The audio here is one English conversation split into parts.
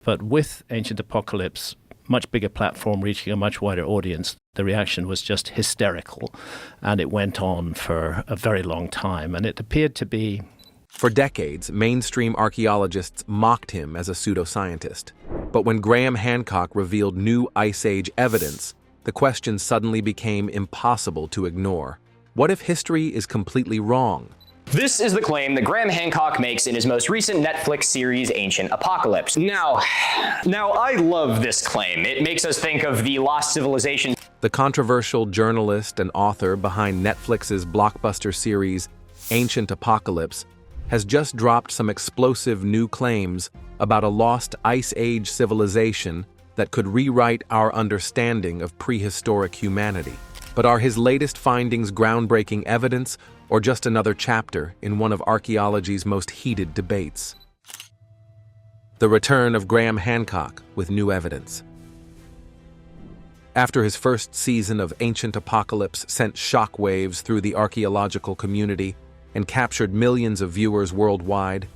But with Ancient Apocalypse, much bigger platform reaching a much wider audience, the reaction was just hysterical, and it went on for a very long time, and it appeared to be... For decades, mainstream archaeologists mocked him as a pseudoscientist. But when Graham Hancock revealed new Ice Age evidence, the question suddenly became impossible to ignore. What if history is completely wrong? This is the claim that Graham Hancock makes in his most recent Netflix series, Ancient Apocalypse. Now I love this claim. It makes us think of the lost civilization. The controversial journalist and author behind Netflix's blockbuster series, Ancient Apocalypse, has just dropped some explosive new claims about a lost Ice Age civilization that could rewrite our understanding of prehistoric humanity. But are his latest findings groundbreaking evidence, or just another chapter in one of archaeology's most heated debates? The return of Graham Hancock with new evidence. After his first season of Ancient Apocalypse sent shockwaves through the archaeological community and captured millions of viewers worldwide,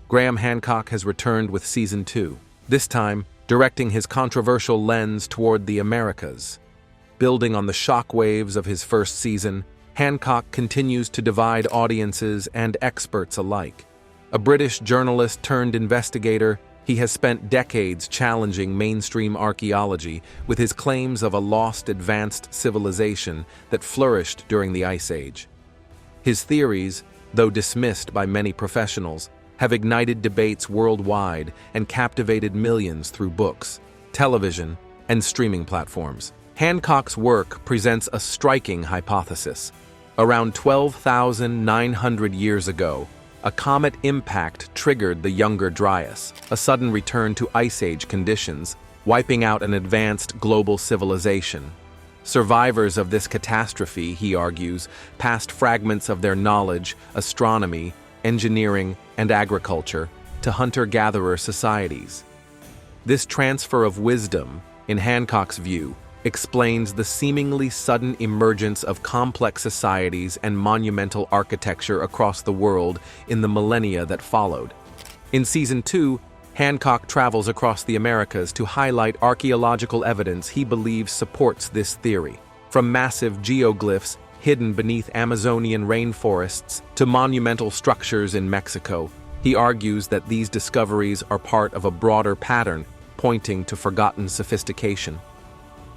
Graham Hancock has returned with Season 2, this time directing his controversial lens toward the Americas. Building on the shockwaves of his first season, Hancock continues to divide audiences and experts alike. A British journalist turned investigator, he has spent decades challenging mainstream archaeology with his claims of a lost advanced civilization that flourished during the Ice Age. His theories, though dismissed by many professionals, have ignited debates worldwide and captivated millions through books, television, and streaming platforms. Hancock's work presents a striking hypothesis. Around 12,900 years ago, a comet impact triggered the Younger Dryas, a sudden return to Ice Age conditions, wiping out an advanced global civilization. Survivors of this catastrophe, he argues, passed fragments of their knowledge, astronomy, engineering, and agriculture to hunter-gatherer societies. This transfer of wisdom, in Hancock's view, explains the seemingly sudden emergence of complex societies and monumental architecture across the world in the millennia that followed. In Season 2, Hancock travels across the Americas to highlight archaeological evidence he believes supports this theory. From massive geoglyphs hidden beneath Amazonian rainforests to monumental structures in Mexico, he argues that these discoveries are part of a broader pattern pointing to forgotten sophistication.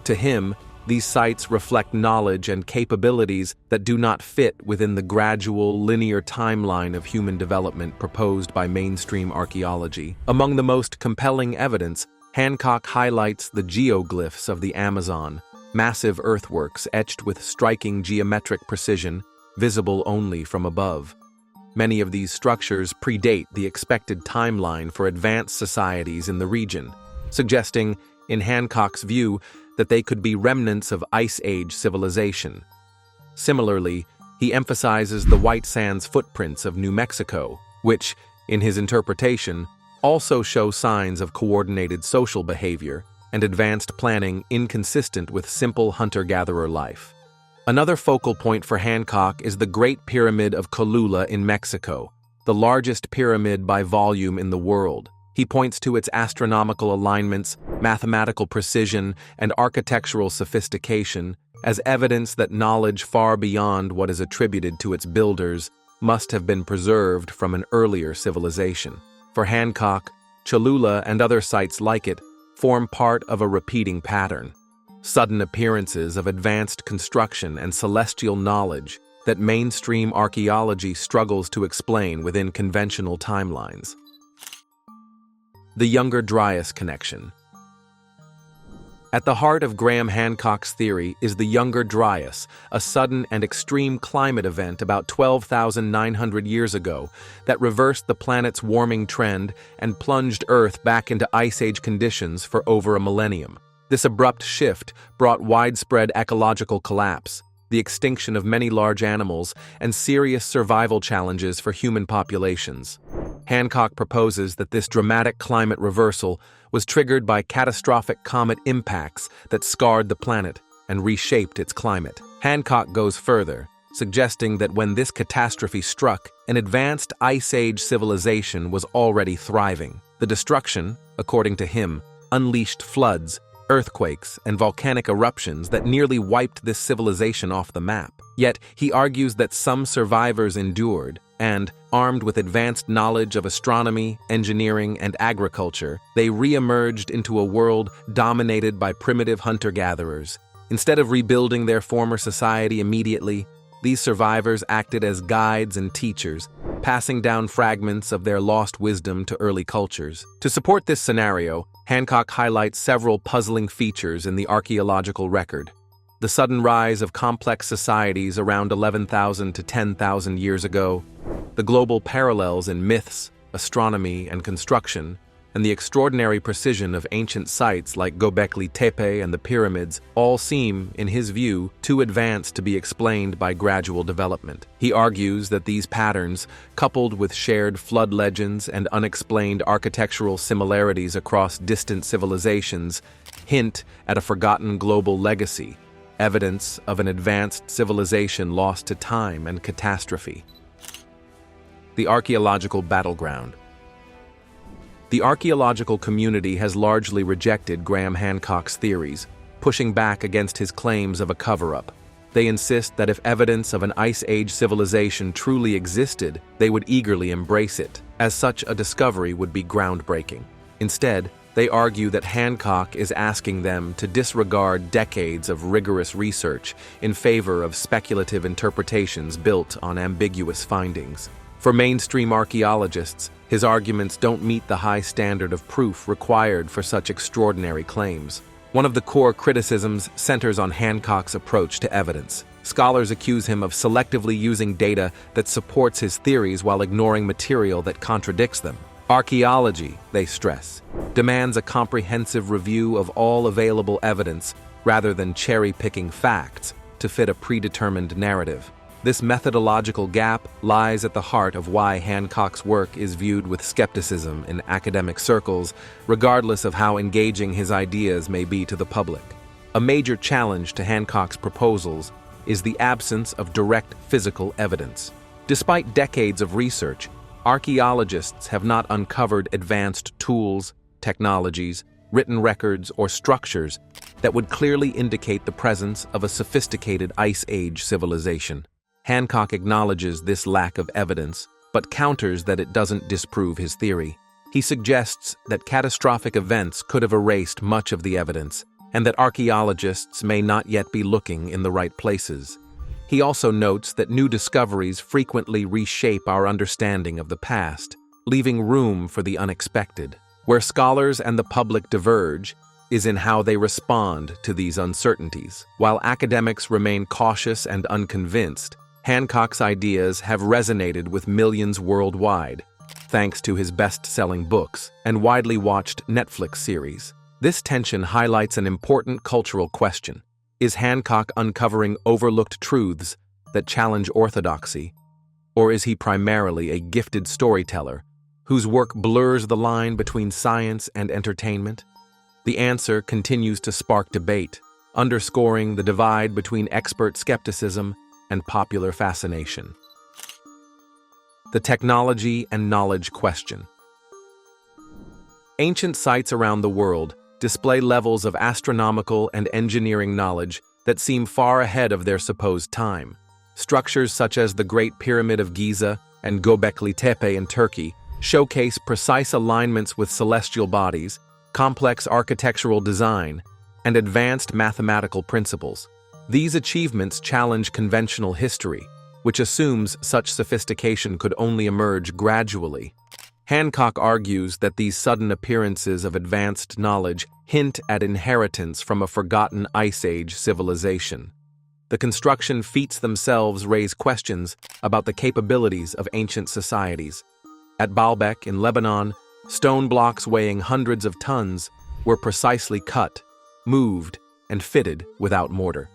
To him, these sites reflect knowledge and capabilities that do not fit within the gradual, linear timeline of human development proposed by mainstream archaeology. Among the most compelling evidence, Hancock highlights the geoglyphs of the Amazon, massive earthworks etched with striking geometric precision, visible only from above. Many of these structures predate the expected timeline for advanced societies in the region, suggesting, in Hancock's view, that they could be remnants of Ice Age civilization. Similarly, he emphasizes the white sands footprints of New Mexico, which, in his interpretation, also show signs of coordinated social behavior and advanced planning inconsistent with simple hunter-gatherer life. Another focal point for Hancock is the Great Pyramid of Cholula in Mexico, the largest pyramid by volume in the world. He points to its astronomical alignments, mathematical precision, and architectural sophistication as evidence that knowledge far beyond what is attributed to its builders must have been preserved from an earlier civilization. For Hancock, Cholula and other sites like it form part of a repeating pattern, sudden appearances of advanced construction and celestial knowledge that mainstream archaeology struggles to explain within conventional timelines. The Younger Dryas connection. At the heart of Graham Hancock's theory is the Younger Dryas, a sudden and extreme climate event about 12,900 years ago that reversed the planet's warming trend and plunged Earth back into Ice Age conditions for over a millennium. This abrupt shift brought widespread ecological collapse, the extinction of many large animals, and serious survival challenges for human populations. Hancock proposes that this dramatic climate reversal was triggered by catastrophic comet impacts that scarred the planet and reshaped its climate. Hancock goes further, suggesting that when this catastrophe struck, an advanced Ice Age civilization was already thriving. The destruction, according to him, unleashed floods, earthquakes, and volcanic eruptions that nearly wiped this civilization off the map. Yet, he argues that some survivors endured, and, armed with advanced knowledge of astronomy, engineering, and agriculture, they re-emerged into a world dominated by primitive hunter-gatherers. Instead of rebuilding their former society immediately, these survivors acted as guides and teachers, passing down fragments of their lost wisdom to early cultures. To support this scenario, Hancock highlights several puzzling features in the archaeological record. The sudden rise of complex societies around 11,000 to 10,000 years ago, the global parallels in myths, astronomy, and construction, and the extraordinary precision of ancient sites like Göbekli Tepe and the pyramids all seem, in his view, too advanced to be explained by gradual development. He argues that these patterns, coupled with shared flood legends and unexplained architectural similarities across distant civilizations, hint at a forgotten global legacy, evidence of an advanced civilization lost to time and catastrophe. The archaeological battleground. The archaeological community has largely rejected Graham Hancock's theories, pushing back against his claims of a cover-up. They insist that if evidence of an Ice Age civilization truly existed, they would eagerly embrace it, as such a discovery would be groundbreaking. Instead, they argue that Hancock is asking them to disregard decades of rigorous research in favor of speculative interpretations built on ambiguous findings. For mainstream archaeologists, his arguments don't meet the high standard of proof required for such extraordinary claims. One of the core criticisms centers on Hancock's approach to evidence. Scholars accuse him of selectively using data that supports his theories while ignoring material that contradicts them. Archaeology, they stress, demands a comprehensive review of all available evidence rather than cherry-picking facts to fit a predetermined narrative. This methodological gap lies at the heart of why Hancock's work is viewed with skepticism in academic circles, regardless of how engaging his ideas may be to the public. A major challenge to Hancock's proposals is the absence of direct physical evidence. Despite decades of research, archaeologists have not uncovered advanced tools, technologies, written records, or structures that would clearly indicate the presence of a sophisticated Ice Age civilization. Hancock acknowledges this lack of evidence, but counters that it doesn't disprove his theory. He suggests that catastrophic events could have erased much of the evidence, and that archaeologists may not yet be looking in the right places. He also notes that new discoveries frequently reshape our understanding of the past, leaving room for the unexpected. Where scholars and the public diverge is in how they respond to these uncertainties. While academics remain cautious and unconvinced, Hancock's ideas have resonated with millions worldwide, thanks to his best-selling books and widely watched Netflix series. This tension highlights an important cultural question. Is Hancock uncovering overlooked truths that challenge orthodoxy, or is he primarily a gifted storyteller whose work blurs the line between science and entertainment? The answer continues to spark debate, underscoring the divide between expert skepticism and popular fascination. The technology and knowledge question. Ancient sites around the world display levels of astronomical and engineering knowledge that seem far ahead of their supposed time. Structures such as the Great Pyramid of Giza and Göbekli Tepe in Turkey showcase precise alignments with celestial bodies, complex architectural design, and advanced mathematical principles. These achievements challenge conventional history, which assumes such sophistication could only emerge gradually. Hancock argues that these sudden appearances of advanced knowledge hint at inheritance from a forgotten Ice Age civilization. The construction feats themselves raise questions about the capabilities of ancient societies. At Baalbek in Lebanon, stone blocks weighing hundreds of tons were precisely cut, moved, and fitted without mortar.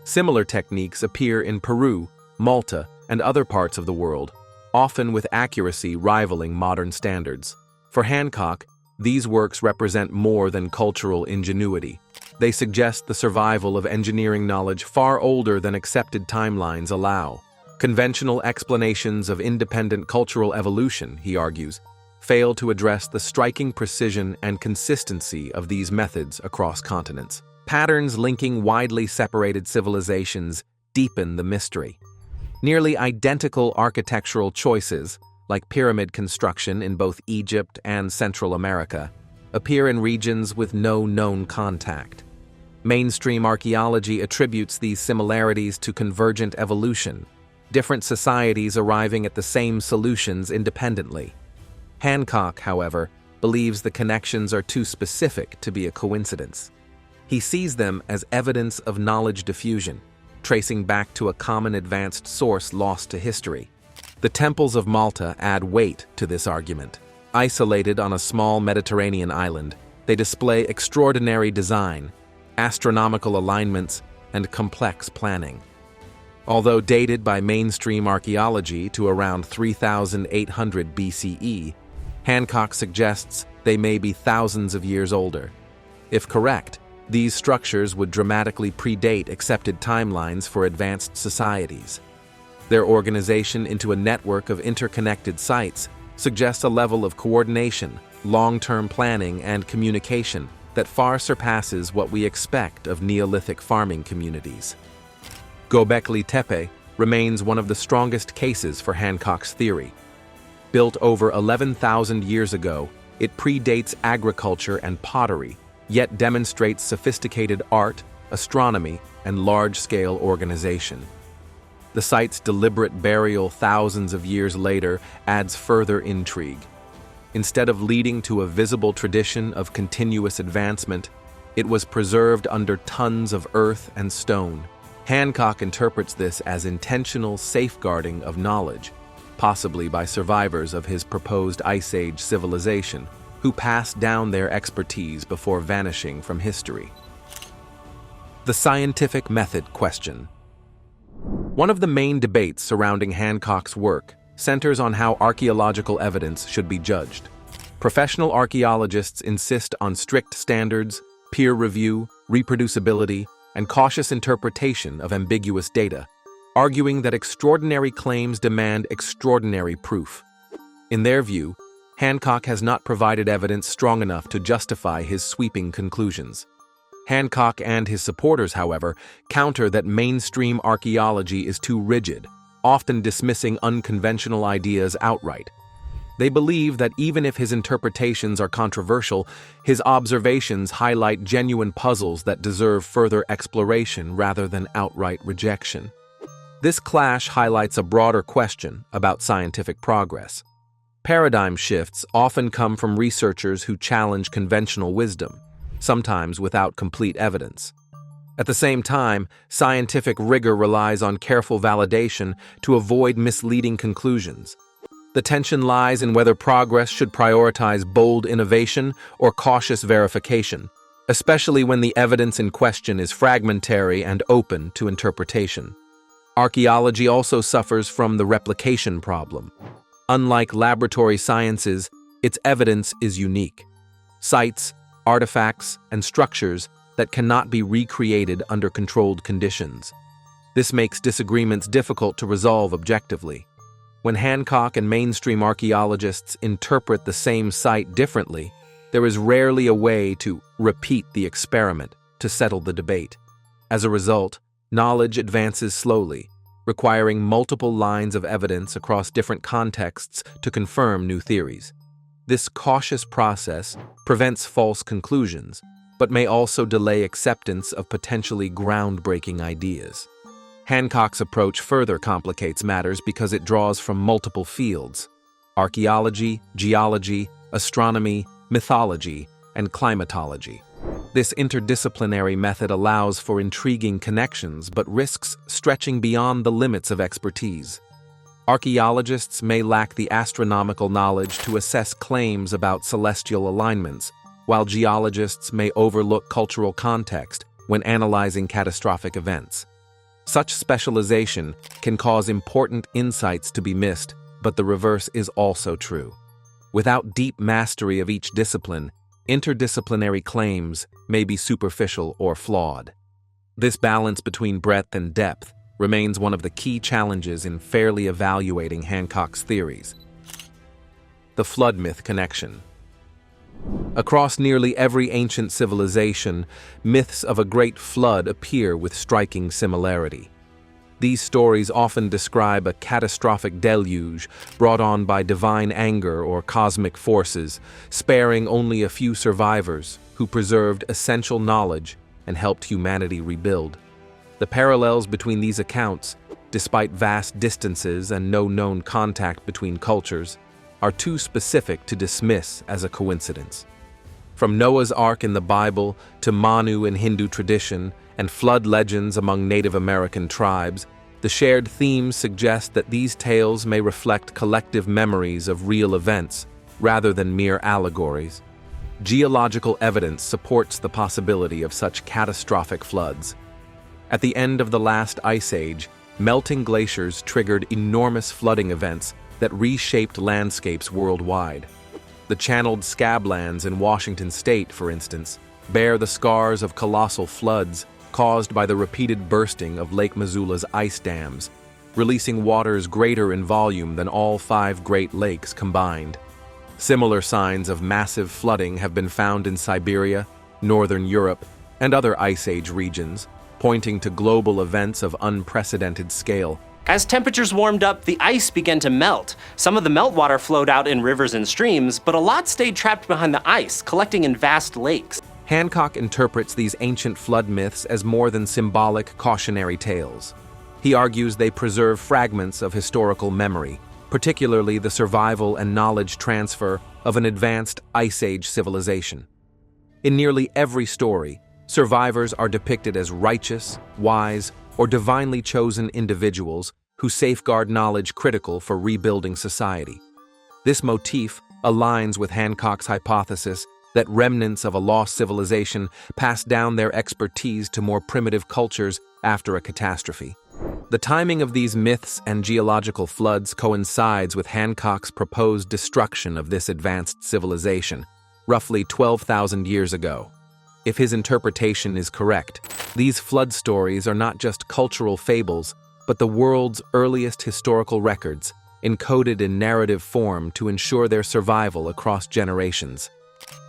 Similar techniques appear in Peru, Malta, and other parts of the world, often with accuracy rivaling modern standards. For Hancock, these works represent more than cultural ingenuity. They suggest the survival of engineering knowledge far older than accepted timelines allow. Conventional explanations of independent cultural evolution, he argues, fail to address the striking precision and consistency of these methods across continents. Patterns linking widely separated civilizations deepen the mystery. Nearly identical architectural choices, like pyramid construction in both Egypt and Central America, appear in regions with no known contact. Mainstream archaeology attributes these similarities to convergent evolution, different societies arriving at the same solutions independently. Hancock, however, believes the connections are too specific to be a coincidence. He sees them as evidence of knowledge diffusion, tracing back to a common advanced source lost to history. The temples of Malta add weight to this argument. Isolated on a small Mediterranean island, they display extraordinary design, astronomical alignments, and complex planning. Although dated by mainstream archaeology to around 3,800 BCE, Hancock suggests they may be thousands of years older. If correct, these structures would dramatically predate accepted timelines for advanced societies. Their organization into a network of interconnected sites suggests a level of coordination, long-term planning, and communication that far surpasses what we expect of Neolithic farming communities. Göbekli Tepe remains one of the strongest cases for Hancock's theory. Built over 11,000 years ago, it predates agriculture and pottery, yet demonstrates sophisticated art, astronomy, and large-scale organization. The site's deliberate burial thousands of years later adds further intrigue. Instead of leading to a visible tradition of continuous advancement, it was preserved under tons of earth and stone. Hancock interprets this as intentional safeguarding of knowledge, possibly by survivors of his proposed Ice Age civilization, who passed down their expertise before vanishing from history. The scientific method question. One of the main debates surrounding Hancock's work centers on how archaeological evidence should be judged. Professional archaeologists insist on strict standards, peer review, reproducibility, and cautious interpretation of ambiguous data, arguing that extraordinary claims demand extraordinary proof. In their view, Hancock has not provided evidence strong enough to justify his sweeping conclusions. Hancock and his supporters, however, counter that mainstream archaeology is too rigid, often dismissing unconventional ideas outright. They believe that even if his interpretations are controversial, his observations highlight genuine puzzles that deserve further exploration rather than outright rejection. This clash highlights a broader question about scientific progress. Paradigm shifts often come from researchers who challenge conventional wisdom, sometimes without complete evidence. At the same time, scientific rigor relies on careful validation to avoid misleading conclusions. The tension lies in whether progress should prioritize bold innovation or cautious verification, especially when the evidence in question is fragmentary and open to interpretation. Archaeology also suffers from the replication problem. Unlike laboratory sciences, its evidence is unique. Sites, artifacts, and structures that cannot be recreated under controlled conditions. This makes disagreements difficult to resolve objectively. When Hancock and mainstream archaeologists interpret the same site differently, there is rarely a way to repeat the experiment to settle the debate. As a result, knowledge advances slowly, requiring multiple lines of evidence across different contexts to confirm new theories. This cautious process prevents false conclusions, but may also delay acceptance of potentially groundbreaking ideas. Hancock's approach further complicates matters because it draws from multiple fields: archaeology, geology, astronomy, mythology, and climatology. This interdisciplinary method allows for intriguing connections but risks stretching beyond the limits of expertise. Archaeologists may lack the astronomical knowledge to assess claims about celestial alignments, while geologists may overlook cultural context when analyzing catastrophic events. Such specialization can cause important insights to be missed, but the reverse is also true. Without deep mastery of each discipline, interdisciplinary claims may be superficial or flawed. This balance between breadth and depth remains one of the key challenges in fairly evaluating Hancock's theories. The flood myth connection. Across nearly every ancient civilization, myths of a great flood appear with striking similarity. These stories often describe a catastrophic deluge brought on by divine anger or cosmic forces, sparing only a few survivors who preserved essential knowledge and helped humanity rebuild. The parallels between these accounts, despite vast distances and no known contact between cultures, are too specific to dismiss as a coincidence. From Noah's Ark in the Bible to Manu in Hindu tradition and flood legends among Native American tribes, the shared themes suggest that these tales may reflect collective memories of real events rather than mere allegories. Geological evidence supports the possibility of such catastrophic floods. At the end of the last ice age, melting glaciers triggered enormous flooding events that reshaped landscapes worldwide. The channeled scablands in Washington state, for instance, bear the scars of colossal floods caused by the repeated bursting of Lake Missoula's ice dams, releasing waters greater in volume than all 5 Great Lakes combined. Similar signs of massive flooding have been found in Siberia, Northern Europe, and other Ice Age regions, pointing to global events of unprecedented scale. As temperatures warmed up, the ice began to melt. Some of the meltwater flowed out in rivers and streams, but a lot stayed trapped behind the ice, collecting in vast lakes. Hancock interprets these ancient flood myths as more than symbolic cautionary tales. He argues they preserve fragments of historical memory, particularly the survival and knowledge transfer of an advanced Ice Age civilization. In nearly every story, survivors are depicted as righteous, wise, or divinely chosen individuals who safeguard knowledge critical for rebuilding society. This motif aligns with Hancock's hypothesis that remnants of a lost civilization pass down their expertise to more primitive cultures after a catastrophe. The timing of these myths and geological floods coincides with Hancock's proposed destruction of this advanced civilization, roughly 12,000 years ago. If his interpretation is correct, these flood stories are not just cultural fables, but the world's earliest historical records, encoded in narrative form to ensure their survival across generations.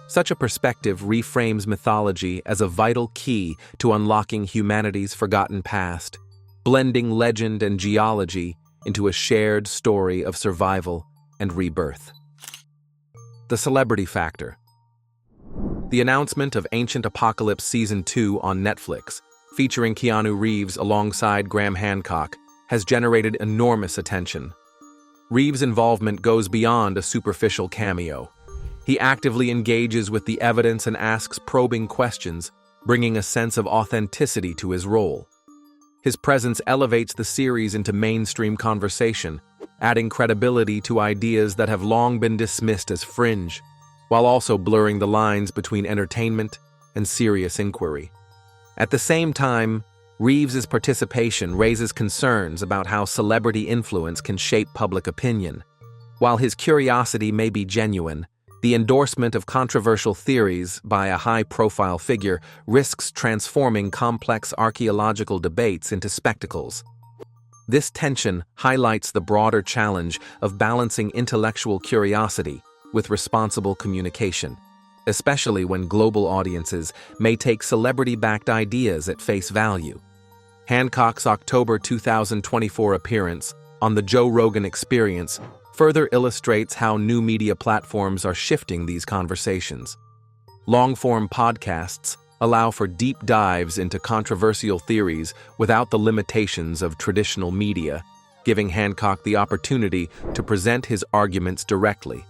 Such a perspective reframes mythology as a vital key to unlocking humanity's forgotten past, blending legend and geology into a shared story of survival and rebirth. The celebrity factor. The announcement of Ancient Apocalypse Season 2 on Netflix, featuring Keanu Reeves alongside Graham Hancock, has generated enormous attention. Reeves' involvement goes beyond a superficial cameo. He actively engages with the evidence and asks probing questions, bringing a sense of authenticity to his role. His presence elevates the series into mainstream conversation, adding credibility to ideas that have long been dismissed as fringe, while also blurring the lines between entertainment and serious inquiry. At the same time, Reeves' participation raises concerns about how celebrity influence can shape public opinion. While his curiosity may be genuine, the endorsement of controversial theories by a high-profile figure risks transforming complex archaeological debates into spectacles. This tension highlights the broader challenge of balancing intellectual curiosity with responsible communication, especially when global audiences may take celebrity-backed ideas at face value. Hancock's October 2024 appearance on The Joe Rogan Experience further illustrates how new media platforms are shifting these conversations. Long-form podcasts allow for deep dives into controversial theories without the limitations of traditional media, giving Hancock the opportunity to present his arguments directly.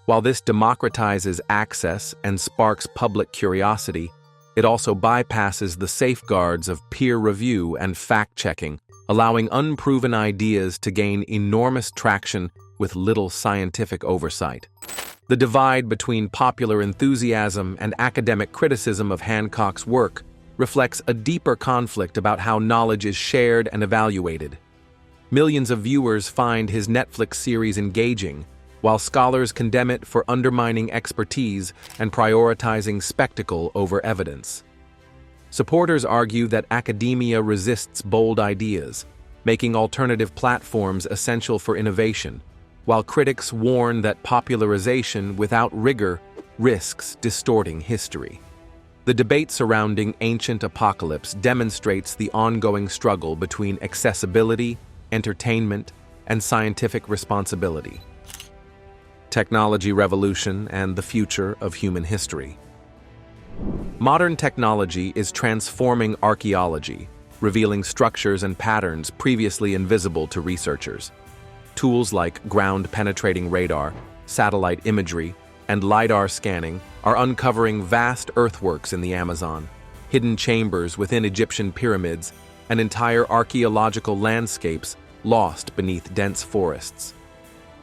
While this democratizes access and sparks public curiosity, it also bypasses the safeguards of peer review and fact-checking, allowing unproven ideas to gain enormous traction with little scientific oversight. The divide between popular enthusiasm and academic criticism of Hancock's work reflects a deeper conflict about how knowledge is shared and evaluated. Millions of viewers find his Netflix series engaging, while scholars condemn it for undermining expertise and prioritizing spectacle over evidence. Supporters argue that academia resists bold ideas, making alternative platforms essential for innovation, while critics warn that popularization without rigor risks distorting history. The debate surrounding Ancient Apocalypse demonstrates the ongoing struggle between accessibility, entertainment, and scientific responsibility. Technology revolution and the future of human history. Modern technology is transforming archaeology, revealing structures and patterns previously invisible to researchers. Tools like ground-penetrating radar, satellite imagery, and LiDAR scanning are uncovering vast earthworks in the Amazon, hidden chambers within Egyptian pyramids, and entire archaeological landscapes lost beneath dense forests.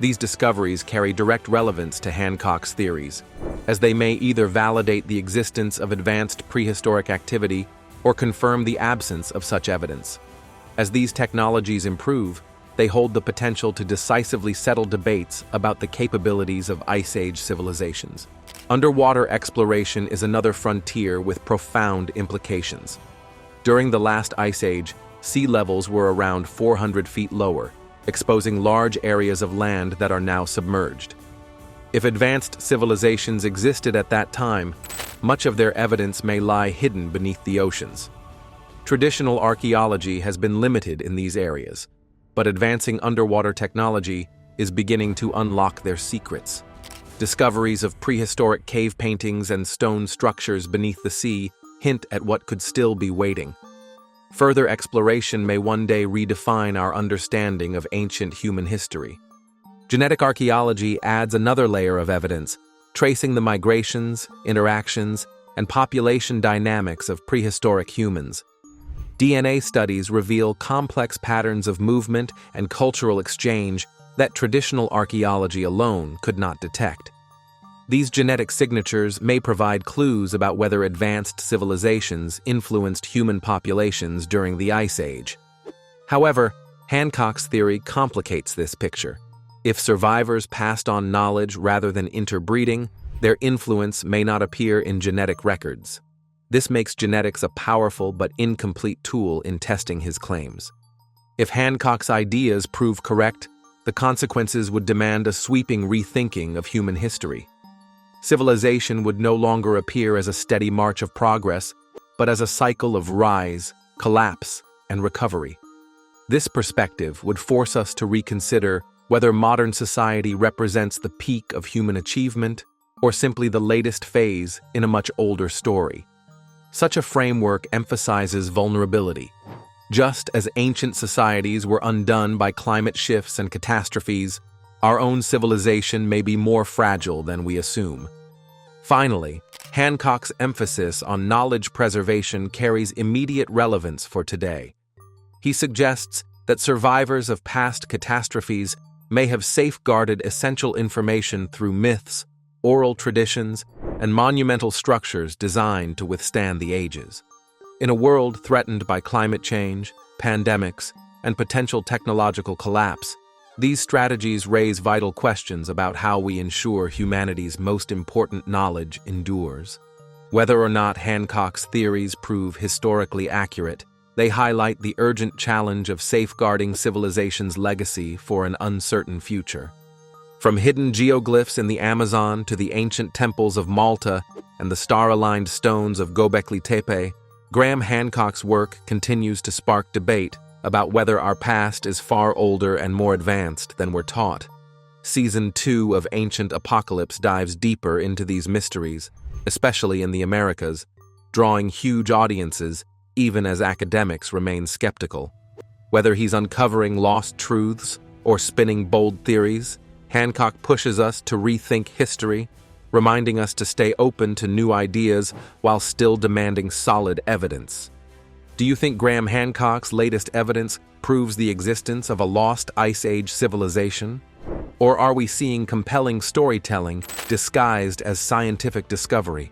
These discoveries carry direct relevance to Hancock's theories, as they may either validate the existence of advanced prehistoric activity or confirm the absence of such evidence. As these technologies improve, they hold the potential to decisively settle debates about the capabilities of Ice Age civilizations. Underwater exploration is another frontier with profound implications. During the last Ice Age, sea levels were around 400 feet lower, exposing large areas of land that are now submerged. If advanced civilizations existed at that time, much of their evidence may lie hidden beneath the oceans. Traditional archaeology has been limited in these areas, but advancing underwater technology is beginning to unlock their secrets. Discoveries of prehistoric cave paintings and stone structures beneath the sea hint at what could still be waiting. Further exploration may one day redefine our understanding of ancient human history. Genetic archaeology adds another layer of evidence, tracing the migrations, interactions, and population dynamics of prehistoric humans. DNA studies reveal complex patterns of movement and cultural exchange that traditional archaeology alone could not detect. These genetic signatures may provide clues about whether advanced civilizations influenced human populations during the Ice Age. However, Hancock's theory complicates this picture. If survivors passed on knowledge rather than interbreeding, their influence may not appear in genetic records. This makes genetics a powerful but incomplete tool in testing his claims. If Hancock's ideas prove correct, the consequences would demand a sweeping rethinking of human history. Civilization would no longer appear as a steady march of progress, but as a cycle of rise, collapse, and recovery. This perspective would force us to reconsider whether modern society represents the peak of human achievement or simply the latest phase in a much older story. Such a framework emphasizes vulnerability. Just as ancient societies were undone by climate shifts and catastrophes, our own civilization may be more fragile than we assume. Finally, Hancock's emphasis on knowledge preservation carries immediate relevance for today. He suggests that survivors of past catastrophes may have safeguarded essential information through myths, oral traditions, and monumental structures designed to withstand the ages. In a world threatened by climate change, pandemics, and potential technological collapse, these strategies raise vital questions about how we ensure humanity's most important knowledge endures. Whether or not Hancock's theories prove historically accurate, they highlight the urgent challenge of safeguarding civilization's legacy for an uncertain future. From hidden geoglyphs in the Amazon to the ancient temples of Malta and the star-aligned stones of Göbekli Tepe, Graham Hancock's work continues to spark debate about whether our past is far older and more advanced than we're taught. Season 2 of Ancient Apocalypse dives deeper into these mysteries, especially in the Americas, drawing huge audiences even as academics remain skeptical. Whether he's uncovering lost truths or spinning bold theories, Hancock pushes us to rethink history, reminding us to stay open to new ideas while still demanding solid evidence. Do you think Graham Hancock's latest evidence proves the existence of a lost Ice Age civilization? Or are we seeing compelling storytelling disguised as scientific discovery?